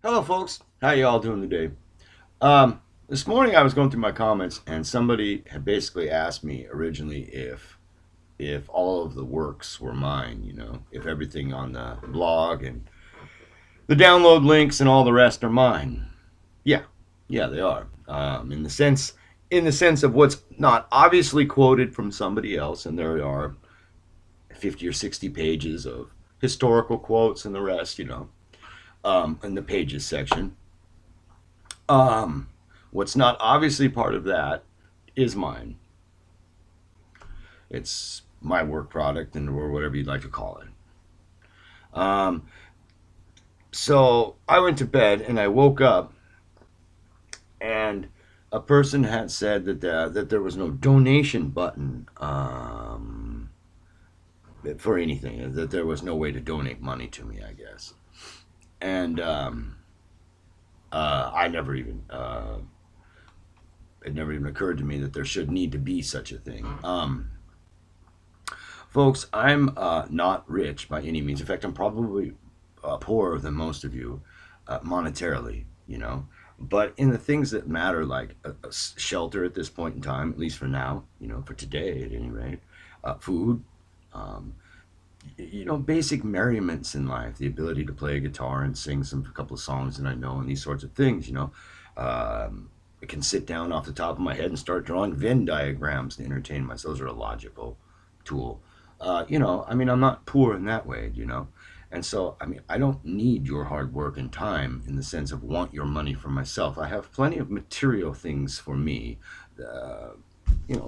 Hello, folks. How you all doing today? This morning I was going through my comments, and somebody had basically asked me originally if all of the works were mine. If everything on the blog and the download links and all the rest are mine. Yeah, yeah, they are. In the sense of what's not obviously quoted from somebody else, and there are 50 or 60 pages of historical quotes and the rest. In the pages section. Um, what's not obviously part of that is mine. It's my work product, and or whatever you'd like to call it. Um, so I went to bed and I woke up, and a person had said that there was no donation button for anything. That there was no way to donate money to me, I guess. And I never even it never even occurred to me that there should need to be such a thing. Folks, I'm not rich by any means. In fact, I'm probably poorer than most of you monetarily. But in the things that matter, like a shelter at this point in time, at least for now, for today at any rate, food, um, basic merriments in life, the ability to play a guitar and sing a couple of songs that I know, and these sorts of things. I can sit down off the top of my head and start drawing Venn diagrams to entertain myself. Those are a logical tool. I'm not poor in that way. And so, I don't need your hard work and time in the sense of want your money for myself. I have plenty of material things for me, uh,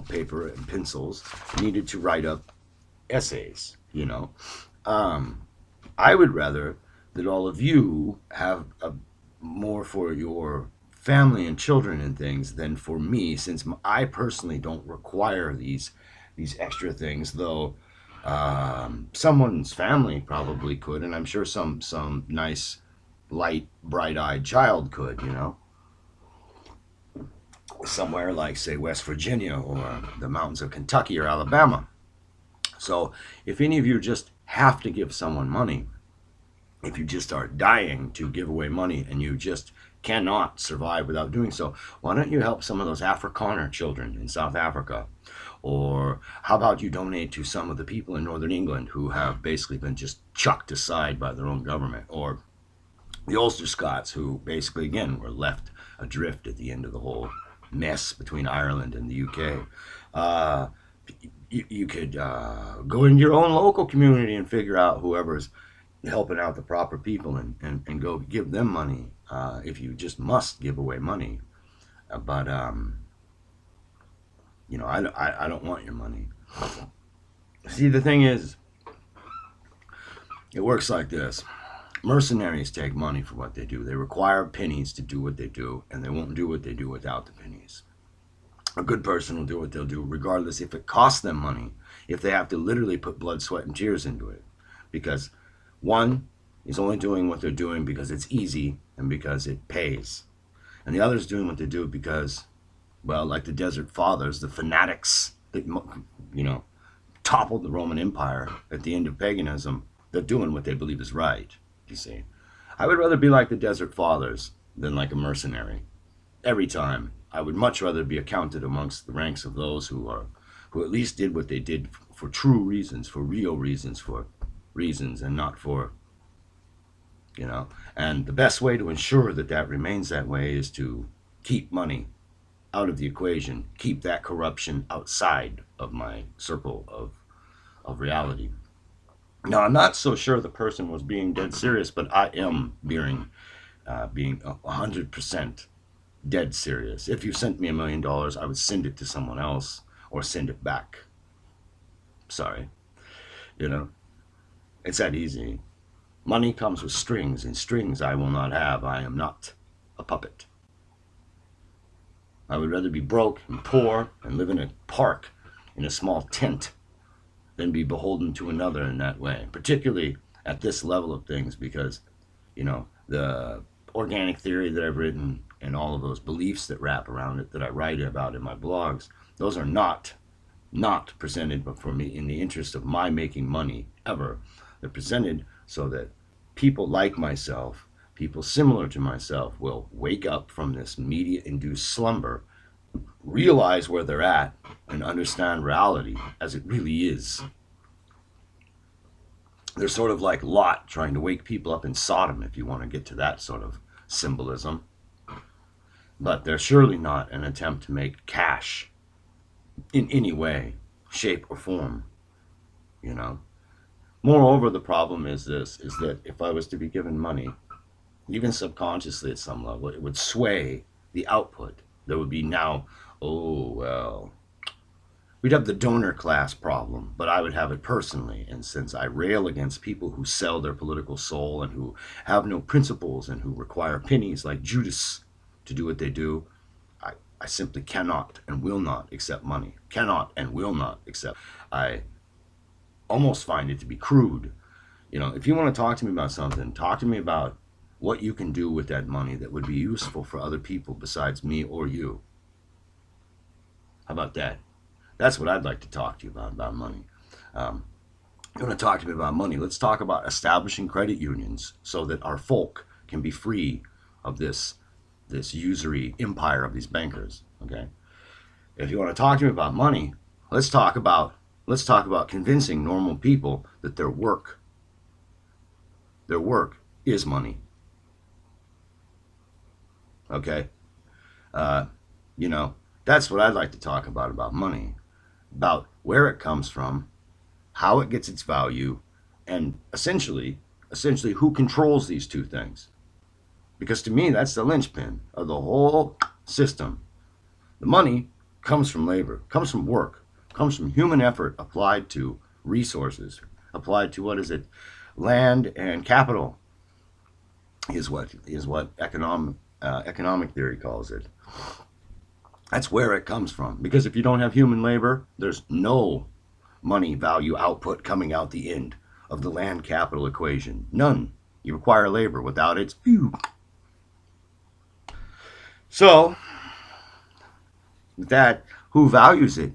paper and pencils needed to write up essays. Um, I would rather that all of you have more for your family and children and things than for me, since I personally don't require these extra things, though someone's family probably could, and I'm sure some nice, light, bright-eyed child could. Somewhere like, say, West Virginia or the mountains of Kentucky or Alabama. So if any of you just have to give someone money, if you just are dying to give away money and you just cannot survive without doing so, why don't you help some of those Afrikaner children in South Africa? Or how about you donate to some of the people in Northern England who have basically been just chucked aside by their own government? Or the Ulster Scots, who basically, again, were left adrift at the end of the whole mess between Ireland and the UK. Uh, you could go into your own local community and figure out whoever's helping out the proper people, and go give them money if you just must give away money. But I don't want your money. See, the thing is, it works like this. Mercenaries take money for what they do. They require pennies to do what they do, and they won't do what they do without the pennies. A good person will do what they'll do regardless if it costs them money, if they have to literally put blood, sweat, and tears into it. Because one is only doing what they're doing because it's easy and because it pays. And the other is doing what they do because, well, like the Desert Fathers, the fanatics that, toppled the Roman Empire at the end of paganism, they're doing what they believe is right, you see. I would rather be like the Desert Fathers than like a mercenary. Every time. I would much rather be accounted amongst the ranks of those who at least did what they did for true reasons, for real reasons, for reasons, and not for. And the best way to ensure that remains that way is to keep money out of the equation, keep that corruption outside of my circle of reality. Now, I'm not so sure the person was being dead serious, but I am being 100% dead serious. If you sent me $1 million, I would send it to someone else or send it back. Sorry. You know, it's that easy. Money comes with strings, and strings I will not have. I am not a puppet. I would rather be broke and poor and live in a park in a small tent than be beholden to another in that way, particularly at this level of things, because, the organic theory that I've written and all of those beliefs that wrap around it that I write about in my blogs, those are not presented but for me in the interest of my making money ever. They're presented so that people like myself people similar to myself will wake up from this media-induced slumber, realize where they're at, and understand reality as it really is. They're sort of like Lot trying to wake people up in Sodom, if you want to get to that sort of symbolism. But they're surely not an attempt to make cash in any way, shape, or form, you know. Moreover, the problem is this, is that if I was to be given money, even subconsciously at some level, it would sway the output. There would be now, oh, well, we'd have the donor class problem, but I would have it personally. And since I rail against people who sell their political soul and who have no principles and who require pennies like Judas to do what they do, I simply cannot and will not accept money. Cannot and will not accept. I almost find it to be crude. You know, if you want to talk to me about something, talk to me about what you can do with that money that would be useful for other people besides me or you. How about that? That's what I'd like to talk to you about money. You want to talk to me about money? Let's talk about establishing credit unions so that our folk can be free of this usury empire of these bankers. Okay. If you want to talk to me about money, let's talk about convincing normal people that their work is money. Okay. You know, that's what I'd like to talk about money, about where it comes from, how it gets its value, and essentially who controls these two things. Because to me, that's the linchpin of the whole system. The money comes from labor, comes from work, comes from human effort applied to resources, applied to land and capital is what economic theory calls it. That's where it comes from. Because if you don't have human labor, there's no money value output coming out the end of the land capital equation. None. You require labor. Without it, so, with that, who values it?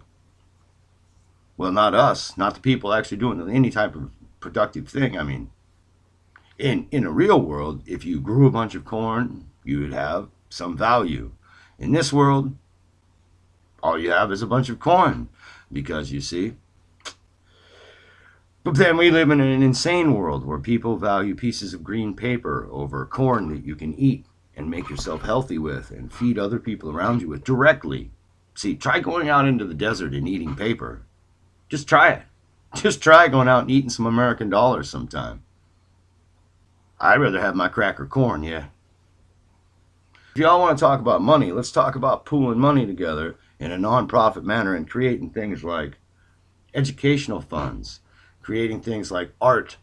Well, not us, not the people actually doing any type of productive thing. I mean, in a real world, if you grew a bunch of corn, you would have some value. In this world, all you have is a bunch of corn, because you see. But then we live in an insane world where people value pieces of green paper over corn that you can eat and make yourself healthy with and feed other people around you with directly. See, try going out into the desert and eating paper. Just try it. Just try going out and eating some American dollars sometime. I'd rather have my cracker corn, yeah. If y'all want to talk about money, let's talk about pooling money together in a non-profit manner and creating things like educational funds, creating things like art,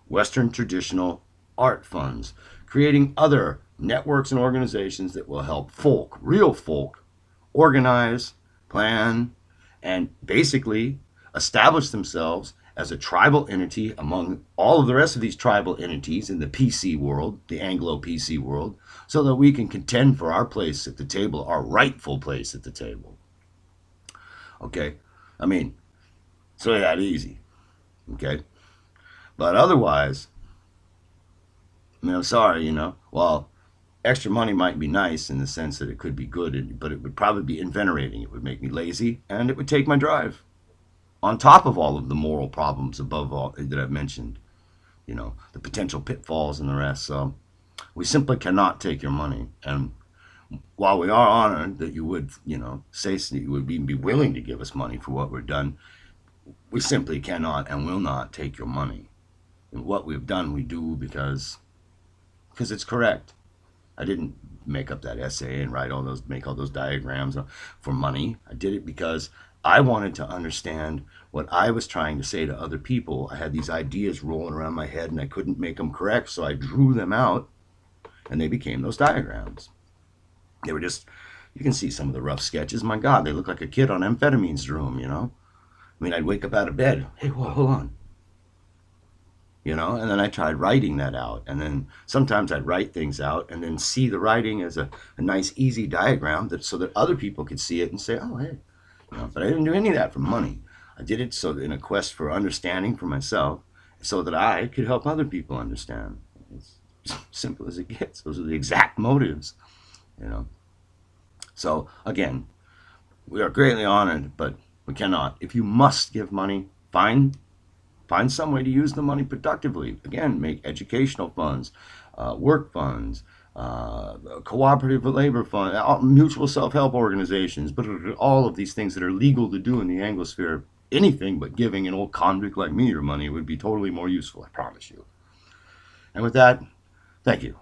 Western traditional art funds, creating other networks and organizations that will help folk, real folk, organize, plan, and basically establish themselves as a tribal entity among all of the rest of these tribal entities in the PC world, the Anglo-PC world, so that we can contend for our place at the table, our rightful place at the table. Okay? I mean, it's really that easy. Okay? But otherwise, I mean, I'm sorry, well, extra money might be nice in the sense that it could be good, but it would probably be invigorating. It would make me lazy, and it would take my drive. On top of all of the moral problems above all that I've mentioned, the potential pitfalls and the rest. So we simply cannot take your money. And while we are honored that you would, say that you would even be willing to give us money for what we've done, we simply cannot and will not take your money. And what we've done, we do because it's correct. I didn't make up that essay and make all those diagrams for money. I did it because I wanted to understand what I was trying to say to other people. I had these ideas rolling around my head and I couldn't make them correct, so I drew them out and they became those diagrams. They were just, you can see some of the rough sketches. My God, they look like a kid on amphetamines room, I mean, I'd wake up out of bed. Hey, whoa, hold on. And then I tried writing that out. And then sometimes I'd write things out and then see the writing as a nice, easy diagram so that other people could see it and say, oh, hey. But I didn't do any of that for money. I did it in a quest for understanding for myself so that I could help other people understand. It's Simple as it gets. Those are the exact motives, you know. So again, we are greatly honored, but we cannot. If you must give money, find some way to use the money productively. Again, make educational funds, work funds, cooperative labor fund, mutual self-help organizations, but all of these things that are legal to do in the Anglosphere. Anything but giving an old convict like me your money would be totally more useful, I promise you. And with that, thank you.